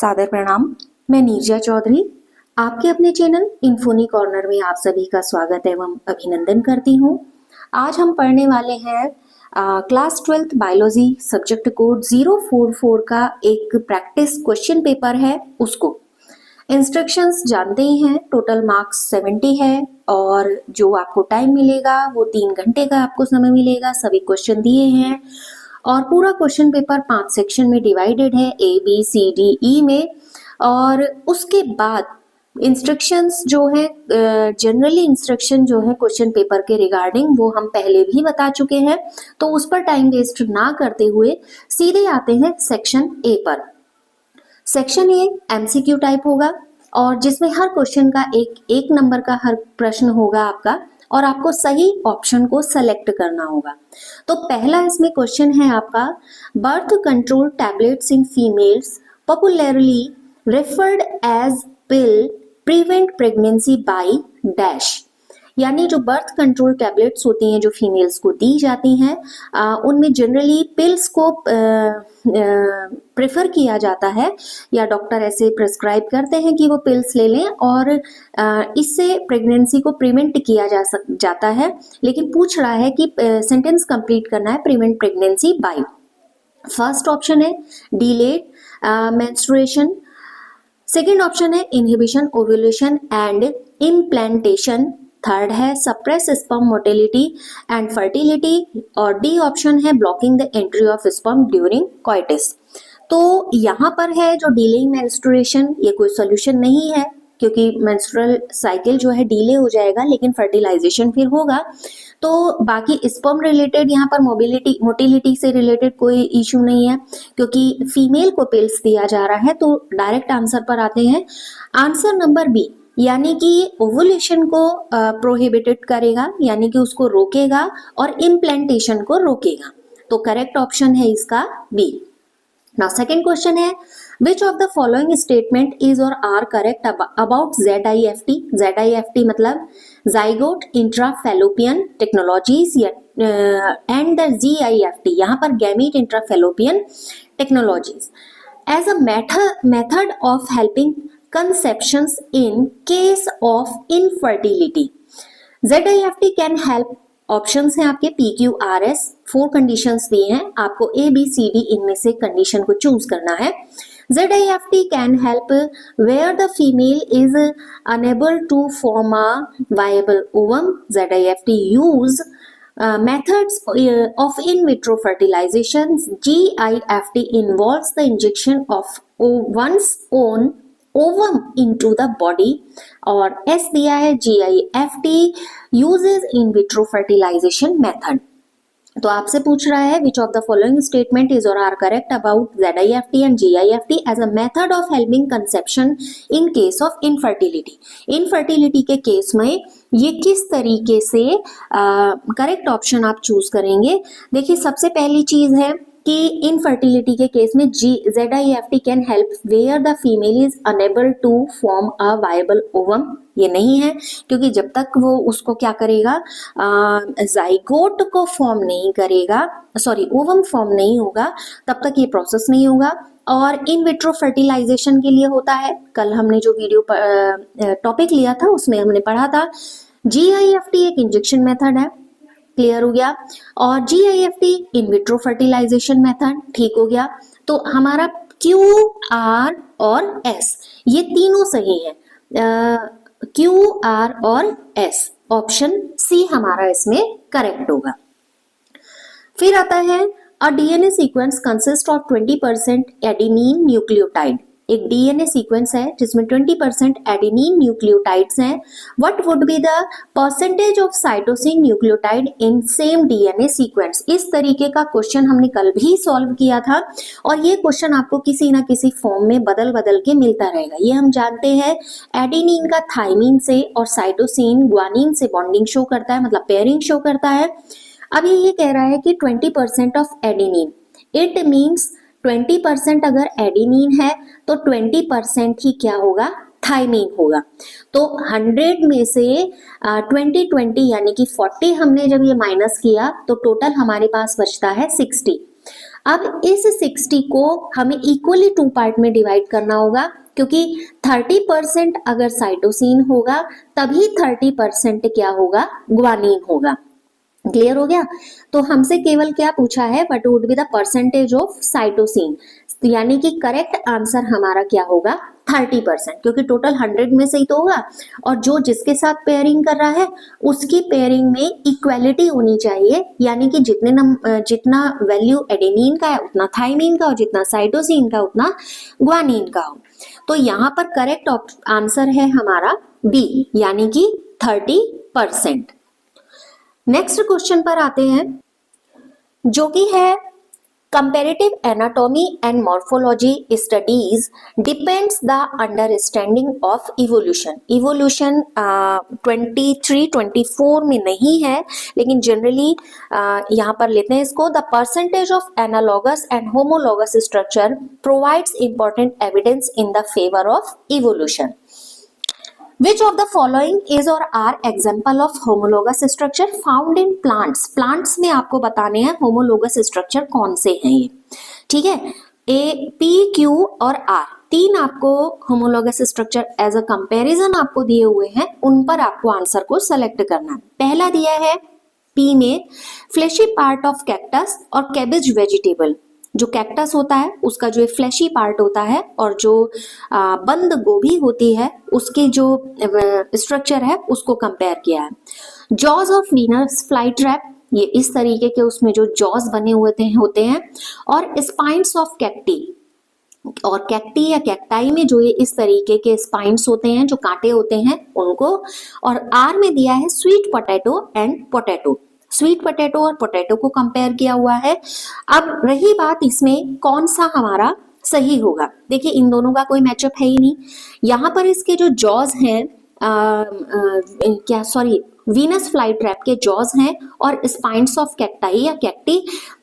सादर प्रणाम। मैं नीरजा चौधरी आपके अपने चैनल इन्फोनी कॉर्नर में आप सभी का स्वागत एवं अभिनंदन करती हूँ। आज हम पढ़ने वाले हैं class 12th biology subject code 044 का एक प्रैक्टिस क्वेश्चन पेपर है। उसको इंस्ट्रक्शंस जानते ही हैं। टोटल मार्क्स 70 है और जो आपको टाइम मिलेगा वो 3 घंटे का आपको समय मिलेगा। सभी क्वेश्चन दिए हैं और पूरा क्वेश्चन पेपर 5 सेक्शन में डिवाइडेड है, A B C D E में। और उसके बाद इंस्ट्रक्शंस जो है, जनरली इंस्ट्रक्शन जो है क्वेश्चन पेपर के रिगार्डिंग वो हम पहले भी बता चुके हैं, तो उस पर टाइम वेस्ट ना करते हुए सीधे आते हैं सेक्शन ए पर। सेक्शन ए MCQ टाइप होगा और जिसमें हर क्वेश्चन का एक नंबर का हर प्रश्न होगा आपका और आपको सही ऑप्शन को सेलेक्ट करना होगा। तो पहला इसमें क्वेश्चन है आपका, birth control tablets in females popularly referred as pill prevent pregnancy by dash. यानी जो बर्थ कंट्रोल टैबलेट्स होती हैं जो फीमेल्स को दी जाती हैं, उनमें जनरली पिल्स को प्रेफर किया जाता है या डॉक्टर ऐसे प्रिस्क्राइब करते हैं कि वो पिल्स ले लें और इससे प्रेगनेंसी को प्रिवेंट किया जाता है। लेकिन पूछ रहा है कि सेंटेंस कंप्लीट करना है, prevent pregnancy by. First option है डिलेड मेंस्ट्रुएशन, सेकेंड ऑप्शन है inhibition ovulation and implantation, third है suppress sperm motility and fertility और डी ऑप्शन है blocking the entry of sperm during coitus. तो यहाँ पर है जो डिलेइंग मेंस्ट्रुएशन, ये कोई सोल्यूशन नहीं है क्योंकि मेंस्ट्रुअल साइकिल जो है डिले हो जाएगा लेकिन फर्टिलाइजेशन फिर होगा। तो बाकी स्पर्म रिलेटेड यहाँ पर मोटिलिटी से रिलेटेड कोई इश्यू नहीं है क्योंकि फीमेल को पिल्स दिया जा रहा है। तो डायरेक्ट आंसर पर आते हैं। आंसर नंबर बी, यानी कि ये ओवुलेशन को प्रोहिबिटेड करेगा, यानी कि उसको रोकेगा और इम्प्लांटेशन को रोकेगा। तो करेक्ट ऑप्शन है इसका बी। नाउ सेकंड क्वेश्चन है, which of the following statement is और are correct about ZIFT। ZIFT मतलब zygote intrafallopian technologies and the GIFT यहाँ पर gamete intrafallopian technologies as a method of helping conceptions in case of infertility. ZIFT can help, options हैं आपके PQRS, 4 conditions दिए हैं आपको, ABCD इनमें से कंडीशन को चूज करना है। ZIFT can help where the female is unable to form a viable ovum. ZIFT use methods of in vitro fertilization. GIFT involves the injection of one's own ovum into the body और S दिया है GIFT uses in vitro fertilization method। तो आपसे पूछ रहा है which of the following statement is or are correct about ZIFT and GIFT as a method of helping conception in case of infertility। Infertility के case में ये किस तरीके से करेक्ट ऑप्शन आप चूज करेंगे। देखिए सबसे पहली चीज है कि इनफर्टिलिटी के केस में ZIFT can help where the female is unable to form a viable ovum. ये नहीं है क्योंकि जब तक वो उसको क्या करेगा, जाइगोट को फॉर्म नहीं करेगा, सॉरी ओवम फॉर्म नहीं होगा, तब तक ये प्रोसेस नहीं होगा। और इन विट्रो फर्टिलाइजेशन के लिए होता है, कल हमने जो वीडियो टॉपिक लिया था उसमें हमने पढ़ा था। GIFT एक इंजेक्शन मेथड है, क्लियर हो गया, और GIFT in vitro fertilization method, ठीक हो गया। तो हमारा Q, R और S ये तीनों सही है। Q, R और S, ऑप्शन सी हमारा इसमें करेक्ट होगा। फिर आता है अ DNA sequence consist of 20% adenine nucleotide. एक DNA सीक्वेंस है जिसमें 20% एडेनिन न्यूक्लियोटाइड्स हैं। What would be the percentage of cytosine nucleotide in same DNA sequence. इस तरीके का क्वेश्चन हमने कल भी सॉल्व किया था और ये क्वेश्चन आपको किसी ना किसी फॉर्म में बदल बदल के मिलता रहेगा। ये हम जानते हैं एडेनिन का थाइमिन से और साइटोसिन ग्वानिन से बॉन्डिंग शो करता है, मतलब पेयरिंग शो करता है। अब ये कह रहा है कि 20% ऑफ एडेनिन, इट मीन्स 20% अगर एडेनिन है तो 20% ही क्या होगा, थाइमिन होगा। तो 100 में से 20 यानी कि 40 हमने जब ये माइनस किया तो टोटल हमारे पास बचता है 60। अब इस 60 को हमें इक्वली 2 पार्ट में डिवाइड करना होगा, क्योंकि 30% अगर साइटोसिन होगा तभी 30% क्या होगा, ग्वानिन होगा। क्लियर हो गया। तो हमसे केवल क्या पूछा है, what would be the percentage of cytosine, यानी कि करेक्ट आंसर हमारा क्या होगा, 30%, क्योंकि टोटल 100 में से ही तो होगा और जो जिसके साथ पेयरिंग कर रहा है उसकी पेयरिंग में इक्वालिटी होनी चाहिए, यानी कि जितना वैल्यू एडेनिन का है उतना थाइमिन का, और जितना साइटोसिन का उतना ग्वानिन का हो। तो यहाँ पर करेक्ट आंसर है हमारा बी, यानी कि 30%। नेक्स्ट क्वेश्चन पर आते हैं, जो कि है comparative anatomy and morphology studies depends the understanding of evolution. Evolution 23-24 में नहीं है, लेकिन जनरली यहाँ पर लेते हैं इसको। The percentage of analogous and homologous structure provides important evidence in the favour of evolution. Which of the following is or are example of homologous structure found in plants? Plants में आपको बताने हैं homologous structure कौन से हैं ये, ठीक है। A, P, Q और R, तीन आपको homologous structure as a comparison आपको दिए हुए हैं, उन पर आपको आंसर को सेलेक्ट करना है। पहला दिया है P में fleshy part of cactus और cabbage vegetable। जो कैक्टस होता है उसका जो फ्लैशी पार्ट होता है और जो बंद गोभी होती है उसके जो स्ट्रक्चर है उसको कंपेयर किया है। Jaws of Venus fly trap, ये इस तरीके के उसमें जो जॉज बने हुए होते हैं। और स्पाइन्स ऑफ कैक्टी, और कैक्टी या कैक्टाई में जो ये इस तरीके के स्पाइन्स होते हैं जो कांटे होते हैं उनको। और आर में दिया है sweet potato and potato, sweet potato और पोटैटो को कंपेयर किया हुआ है। अब रही बात इसमें कौन सा हमारा सही होगा, देखिए इन दोनों का कोई मैचअप है ही नहीं। यहाँ पर इसके जो जॉज हैं वीनस फ्लाई ट्रैप के जॉज हैं और स्पाइन्स ऑफ कैक्टाई या कैक्टी,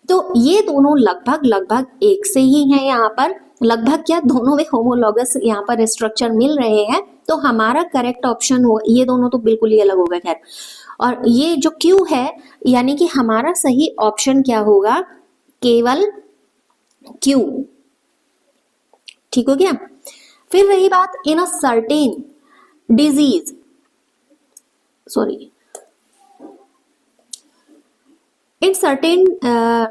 तो ये दोनों लगभग एक से ही हैं। यहाँ पर लगभग क्या, दोनों में होमोलॉगस यहाँ पर स्ट्रक्चर मिल रहे हैं, तो हमारा करेक्ट ऑप्शन हो, ये दोनों तो बिल्कुल ही अलग होगा। खैर, और ये जो क्यू है, यानी कि हमारा सही ऑप्शन क्या होगा, केवल क्यू, ठीक हो गया। फिर रही बात in a certain disease, in certain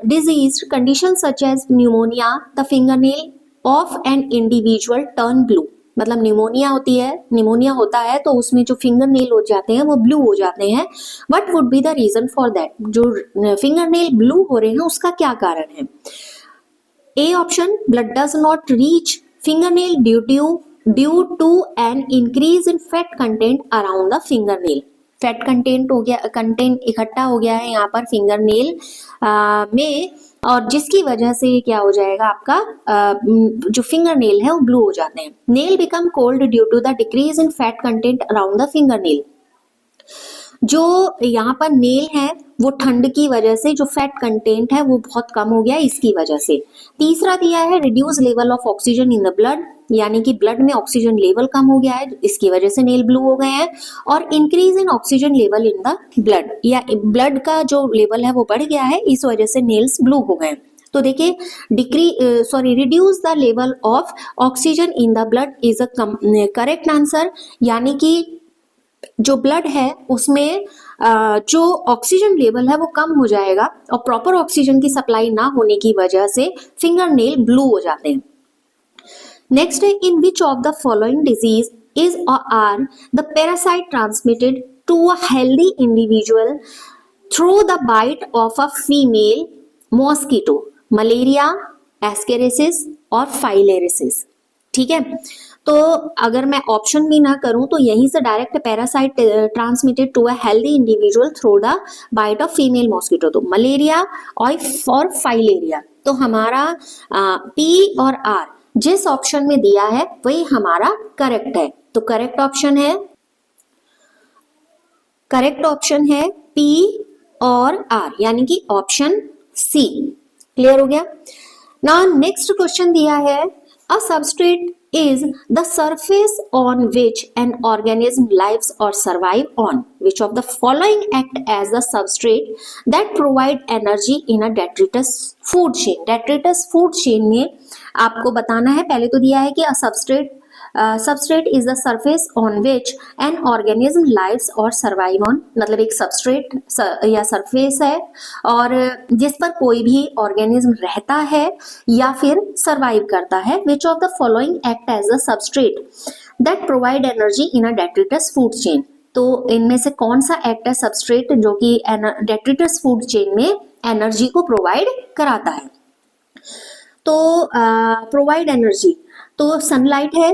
disease conditions such as pneumonia, the fingernail of an individual turn blue। मतलब निमोनिया होता है तो उसमें जो फिंगर नेल हो जाते हैं वो ब्लू हो जाते हैं। What would be the reason for that, जो फिंगर नेल ब्लू हो रहे हैं उसका क्या कारण है। A option, blood does not reach finger nail due to an increase in fat content around the finger nail. Fat content इकट्ठा हो गया है यहाँ पर फिंगर नेल में, और जिसकी वजह से क्या हो जाएगा, आपका जो फिंगर नेल है वो ब्लू हो जाते हैं। Nail become cold due to the decrease in fat content around the finger nail. जो यहाँ पर नेल है वो ठंड की वजह से जो फैट कंटेंट है वो बहुत कम हो गया इसकी वजह से। तीसरा दिया है reduce level of oxygen in the blood, यानी कि ब्लड में ऑक्सीजन लेवल कम हो गया है इसकी वजह से नेल ब्लू हो गए हैं। और increase in oxygen level in the blood, या ब्लड का जो लेवल है वो बढ़ गया है, इस वजह से नेल्स ब्लू हो गए। तो देखिए reduce the level of oxygen in the blood is a correct answer, यानी कि जो ब्लड है उसमें जो ऑक्सीजन लेवल है वो कम हो जाएगा और प्रॉपर ऑक्सीजन की सप्लाई ना होने की वजह से फिंगर नेल ब्लू हो जाते हैं। नेक्स्ट है, in which of the following disease is और are the parasite transmitted to a healthy individual through the bite of a female mosquito, malaria, ascariasis और फाइलेरिसिस। ठीक है, तो अगर मैं ऑप्शन भी ना करूं तो यहीं से direct parasite transmitted to a healthy individual through the bite of female mosquito, तो मलेरिया और फाइलेरिया। तो हमारा पी और आर जिस ऑप्शन में दिया है वही हमारा करेक्ट है। तो करेक्ट ऑप्शन है पी और आर, यानी कि ऑप्शन सी। क्लियर हो गया। नाउ नेक्स्ट क्वेश्चन दिया है, a substrate is the surface on which an organism lives or survive on. Which of the following act as the substrate that provide energy in a detritus food chain? detritus food chain में आपको बताना है, पहले तो दिया है कि a substrate is the surface on which an organism lives or survive on, मतलब एक substrate या surface है और जिस पर कोई भी organism रहता है या फिर survive करता है. Which of the following act as the substrate that provide energy in a detritus food chain? तो इनमें से कौन सा एक्ट है सबस्ट्रेट जो कि डेट्रिटस फूड चेन में एनर्जी को प्रोवाइड कराता है? तो प्रोवाइड एनर्जी तो सनलाइट है,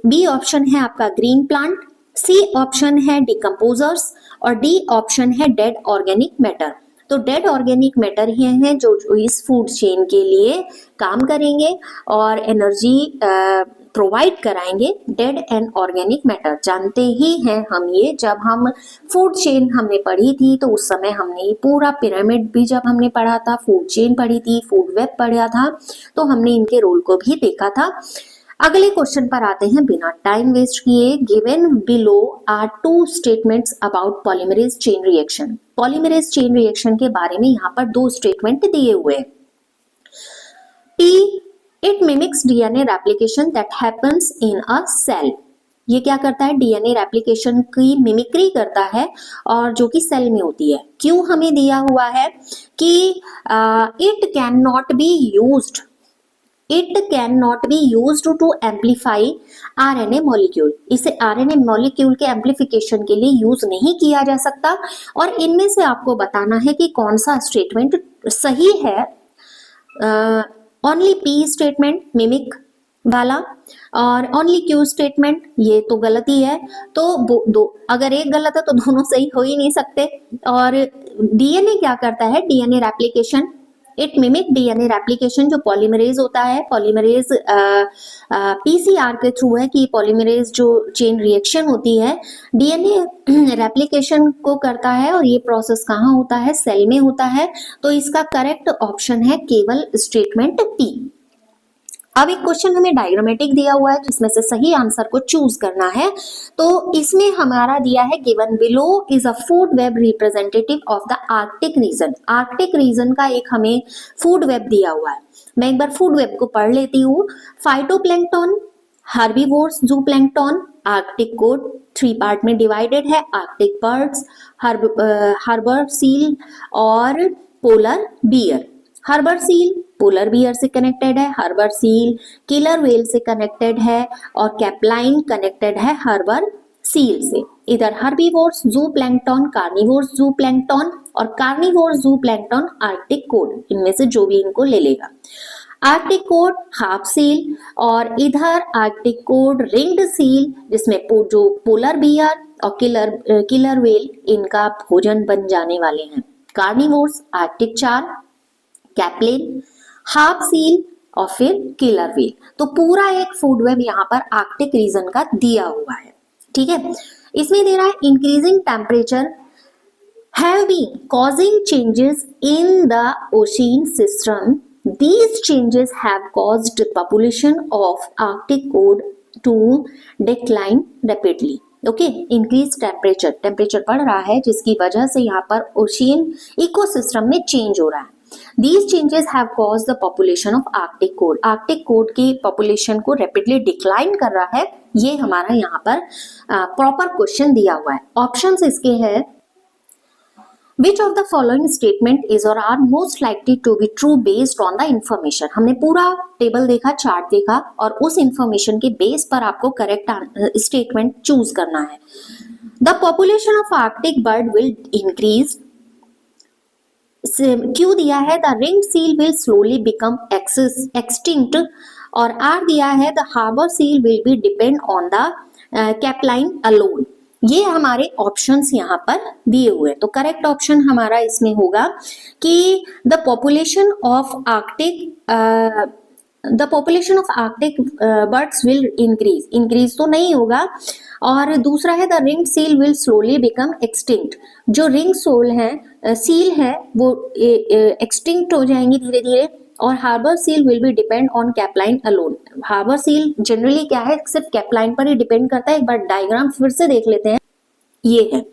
बी ऑप्शन है आपका ग्रीन प्लांट, सी ऑप्शन है डिकम्पोजर्स और डी ऑप्शन है डेड ऑर्गेनिक मैटर. तो डेड ऑर्गेनिक मैटर ही हैं जो इस फूड चेन के लिए काम करेंगे और एनर्जी प्रोवाइड कराएंगे. डेड एंड ऑर्गेनिक मैटर जानते ही हैं हम ये, जब हम फूड चेन हमने पढ़ी थी तो उस समय हमने ये पूरा पिरामिड भी जब हमने पढ़ा था, फूड चेन पढ़ी थी, फूड वेब पढ़ा था, तो हमने इनके रोल को भी देखा था. अगले क्वेश्चन पर आते हैं बिना टाइम वेस्ट किए. Given below are two statements about polymerase chain reaction. Polymerase chain reaction के बारे में यहाँ पर दो स्टेटमेंट दिए हुए हैं. टी it mimics DNA replication that happens in a cell. ये क्या करता है? डीएनए रेप्लिकेशन की मिमिक्री करता है और जो कि सेल में होती है. क्यों हमें दिया हुआ है कि it can not be used, it can not be used to amplify RNA molecule. इसे आरएनए मॉलिक्यूल के एम्पलीफिकेशन के लिए यूज नहीं किया जा सकता. और इनमें से आपको बताना है कि कौन सा स्टेटमेंट सही है. ओनली पी स्टेटमेंट मिमिक वाला और ओनली क्यू स्टेटमेंट ये तो गलती है. तो दो अगर एक गलत है तो दोनों सही हो ही नहीं सकते. और डीएनए क्या करता है? DNA replication, it mimic DNA replication जो पॉलीमरेज होता है. पॉलीमरेज पीसीआर के थ्रू है कि पॉलीमरेज जो चेन रिएक्शन होती है डीएनए रेप्लिकेशन को करता है और ये प्रोसेस कहाँ होता है? सेल में होता है. तो इसका करेक्ट ऑप्शन है केवल स्टेटमेंट टी. अब एक क्वेश्चन हमें डायग्रामेटिक दिया हुआ है जिसमें से सही आंसर को चूज करना है. तो इसमें हमारा दिया है given below is a food web representative of the Arctic region. Arctic region का एक हमें फूड वेब दिया हुआ है. मैं एक बार फूड वेब को पढ़ लेती हूँ. Phytoplankton, herbivores, zooplankton. Arctic cod 3 part में डिवाइडेड है. आर्कटिक बर्ड्स, हार्बर सील और polar bear. Harbour seal polar bear से कनेक्टेड है, हार्बर सील किलर व्हेल से कनेक्टेड है और कैपलाइन कनेक्टेड है हार्बर सील से. इधर हर्बीवोर्स जूप्लैंक्टन, कार्निवोर्स जूप्लैंक्टन और कार्निवोर्स जूप्लैंक्टन आर्कटिक कोड. इनमें से जो भी इनको ले लेगा. आर्कटिक कोड हाफ सील और इधर आर्कटिक कोड रिंग्ड सील जिसमें जो पोलर बियर और किलर व्हेल इनका भोजन बन जाने वाले हैं. कार्निवोर्स आर्कटिक चार, कैपलिन, हाफ सील और फिर किलर व्हेल. तो पूरा एक फूड वेब यहाँ पर आर्कटिक रीजन का दिया हुआ है. ठीक है. इसमें दे रहा है increasing temperature have been causing changes in the ocean system. These changes have caused population of Arctic cod to decline rapidly. Okay, increase temperature बढ़ रहा है जिसकी वजह से यहाँ पर ओशियन इकोसिस्टम में चेंज हो रहा है. These changes have caused the population of Arctic cod. Arctic cod की population को rapidly decline कर रहा है. ये हमारा यहाँ पर प्रॉपर क्वेश्चन दिया हुआ है. ऑप्शंस इसके हैं Which of the following statement is or are most likely to be true based on the information? हमने पूरा टेबल देखा, चार्ट देखा और उस इंफॉर्मेशन के बेस पर आपको करेक्ट स्टेटमेंट चूज करना है. The population of Arctic bird will increase. क्यों दिया है? The ring seal will slowly become extinct. और आर दिया है the harbour seal will be depend on the capelin alone. ये हमारे ऑप्शंस यहाँ पर दिए हुए. तो करेक्ट ऑप्शन हमारा इसमें होगा कि the population of Arctic birds will increase तो नहीं होगा. और दूसरा है the ring seal will slowly become extinct. जो रिंग सील है वो एक्सटिंक्ट हो जाएंगी धीरे धीरे. और harbour seal will be depend on capelin alone. Harbour seal generally क्या है, सिर्फ कैपलाइन पर ही डिपेंड करता है। एक बार डायग्राम फिर से देख लेते हैं। ये है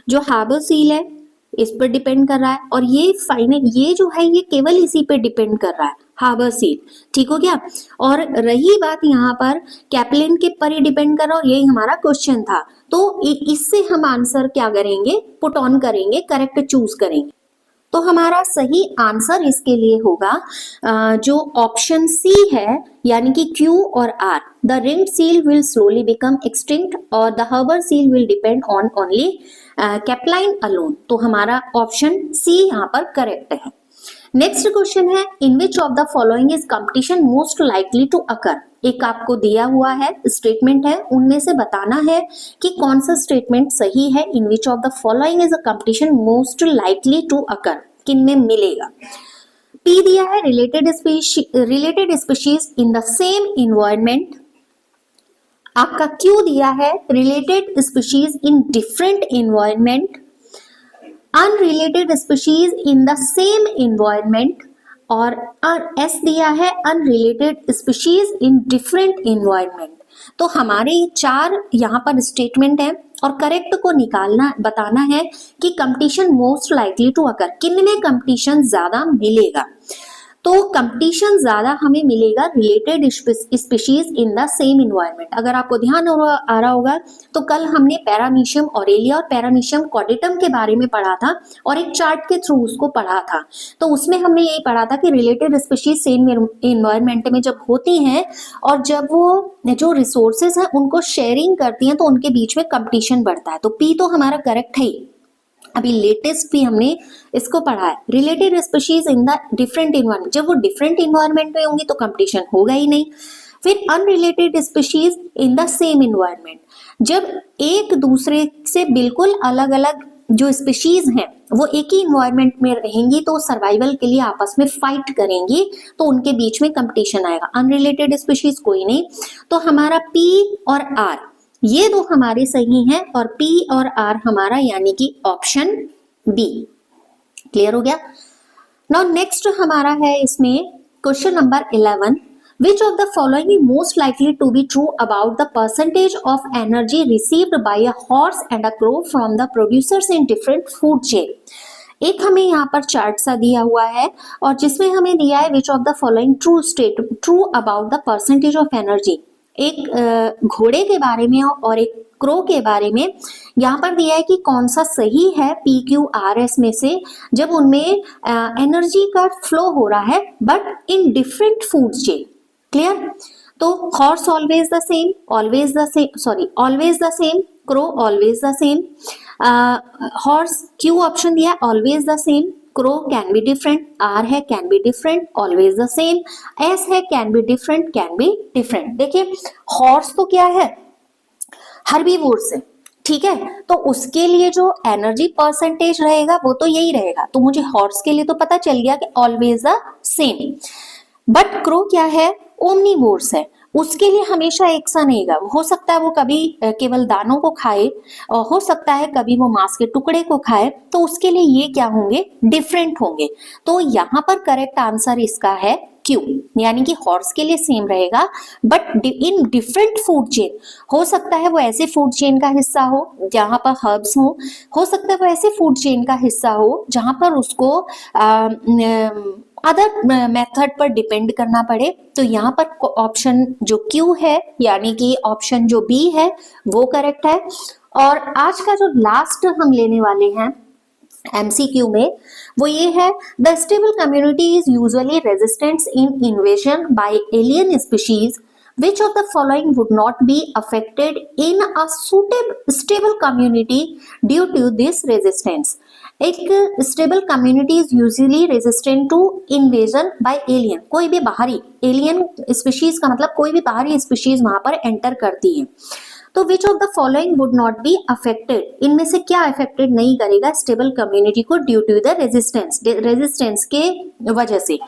जो हार्बर सील है, इस पर डिपेंड कर रहा है, और ये फाइनल ये जो है ये केवल इसी पे डिपेंड कर रहा है, हार्बर सील। ठीक हो गया। और रही बात यहाँ पर कैपलाइन के पर ही डिपेंड कर रहा है, और यही हमारा क्वेश्चन था, तो इससे हम आंसर क्या करेंगे, पुट ऑन करेंगे, करेक्ट चूज करेंगे। तो हमारा सही आंसर इसके लिए होगा जो ऑप्शन सी है, यानी कि क्यू और are. The ringed seal will slowly become extinct और the harbour seal will depend on only capelin alone. तो हमारा ऑप्शन सी यहाँ पर करेक्ट है। नेक्स्ट क्वेश्चन है, in which of the following is competition most likely to occur. एक आपको दिया हुआ है स्टेटमेंट है, उनमें से बताना है कि कौन सा स्टेटमेंट सही है। In which of the following is a competition most likely to occur, किन में मिलेगा। पी दिया है related species in the same environment. आपका क्यू दिया है related species in different environment, unrelated species in the same environment, और S दिया है unrelated species in different environment. तो हमारे चार यहाँ पर स्टेटमेंट है, और करेक्ट को निकालना बताना है कि competition most likely to occur, किन में कंपटीशन ज्यादा मिलेगा। तो कंपटीशन ज्यादा हमें मिलेगा related species in the same environment. अगर आपको ध्यान आ रहा होगा तो कल हमने पैरामीशियम ऑरेलिया और पैरामीशियम कॉर्डेटम के बारे में पढ़ा था, और एक चार्ट के थ्रू उसको पढ़ा था। तो उसमें हमने यही पढ़ा था कि रिलेटेड स्पीशीज सेम इन्वायरमेंट में जब होती हैं और जब वो जो रिसोर्सेज हैं उनको शेयरिंग करती हैं तो उनके बीच में कंपटीशन बढ़ता है। तो पी तो हमारा करेक्ट है ही। अभी लेटेस्ट भी हमने इसको पढ़ा है, related species in the different environment. जब वो डिफरेंट इन्वायरमेंट में होंगी तो कंपटीशन होगा ही नहीं। फिर unrelated species in the same environment, जब एक दूसरे से बिल्कुल अलग अलग जो स्पीशीज हैं वो एक ही इन्वायरमेंट में रहेंगी तो सर्वाइवल के लिए आपस में फाइट करेंगी, तो उनके बीच में कंपटीशन आएगा। अनरिलेटेड स्पीशीज कोई नहीं। तो हमारा पी और आर ये दो हमारे सही हैं, और P और R हमारा यानी कि ऑप्शन बी। क्लियर हो गया। नाउ नेक्स्ट हमारा है इसमें question number 11, which of the following is most likely to be true about the percentage of energy received by a horse and a crow from the producers in different food chain. एक हमें यहाँ पर chart सा दिया हुआ है, और जिसमें हमें दिया है which of the following true about the percentage of energy. एक घोड़े के बारे में और एक क्रो के बारे में यहाँ पर दिया है कि कौन सा सही है PQRS में से, जब उनमें एनर्जी का फ्लो हो रहा है but in different food chain. Clear. तो horse always the same, always the same, crow always the same, horse Q option दिया always the same, crow can be different, R है can be different, always the same, S है can be different, can be different. देखिए horse तो क्या है, herbivores है, ठीक है, तो उसके लिए जो एनर्जी परसेंटेज रहेगा वो तो यही रहेगा। तो मुझे हॉर्स के लिए तो पता चल गया कि always the same. But crow क्या है, ओमनीवोर्स है, उसके लिए हमेशा एक सा नहीं होगा। हो सकता है वो कभी केवल दानों को खाए, और हो सकता है कभी वो मांस के टुकड़े को खाए, तो उसके लिए ये क्या होंगे, डिफरेंट होंगे। तो यहाँ पर करेक्ट आंसर इसका है क्यू, यानी कि हॉर्स के लिए सेम रहेगा but in different food chain. हो सकता है वो ऐसे फूड चेन का हिस्सा हो जहां पर हर्ब्स हो सकता है वो ऐसे फूड चेन का हिस्सा हो जहां पर उसको अदर मेथड पर डिपेंड करना पड़े। तो यहाँ पर ऑप्शन जो क्यू है यानी कि ऑप्शन जो बी है वो करेक्ट है। और आज का जो लास्ट हम लेने वाले हैं MCQ में वो ये है, the stable community is usually resistant in invasion by alien species, which of the following would not be affected in a suitable stable community due to this resistance। एक stable community is usually resistant to invasion by alien, कोई भी बाहरी alien species का मतलब कोई भी बाहरी species वहां पर एंटर करती है। तो विच of the following would not be affected, इनमें से क्या अफेक्टेड नहीं करेगा स्टेबल कम्युनिटी को ड्यू टू द रेजिस्टेंस के वजह से।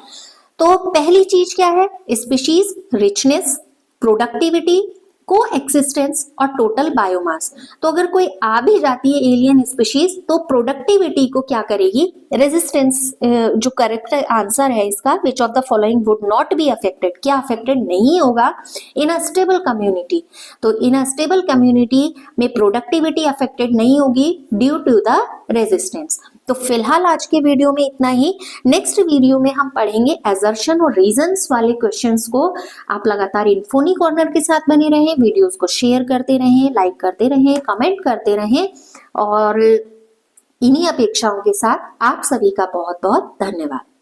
तो पहली चीज क्या है, स्पीशीज रिचनेस, प्रोडक्टिविटी, को एक्सिस्टेंस और टोटल बायोमास। तो अगर कोई आ भी जाती है एलियन स्पीशीज तो प्रोडक्टिविटी को क्या करेगी, रेजिस्टेंस। जो करेक्ट आंसर है इसका, विच of the following would not be affected, क्या अफेक्टेड नहीं होगा इन अ स्टेबल कम्युनिटी। तो इन अ स्टेबल कम्युनिटी में प्रोडक्टिविटी अफेक्टेड नहीं होगी ड्यू टू द रेजिस्टेंस। तो फिलहाल आज के वीडियो में इतना ही। नेक्स्ट वीडियो में हम पढ़ेंगे एजर्शन और रीजंस वाले क्वेश्चंस को। आप लगातार इन्फोनी कॉर्नर के साथ बने रहें, वीडियोस को शेयर करते रहें, लाइक करते रहें, कमेंट करते रहें, और इन्हीं अपेक्षाओं के साथ आप सभी का बहुत बहुत धन्यवाद।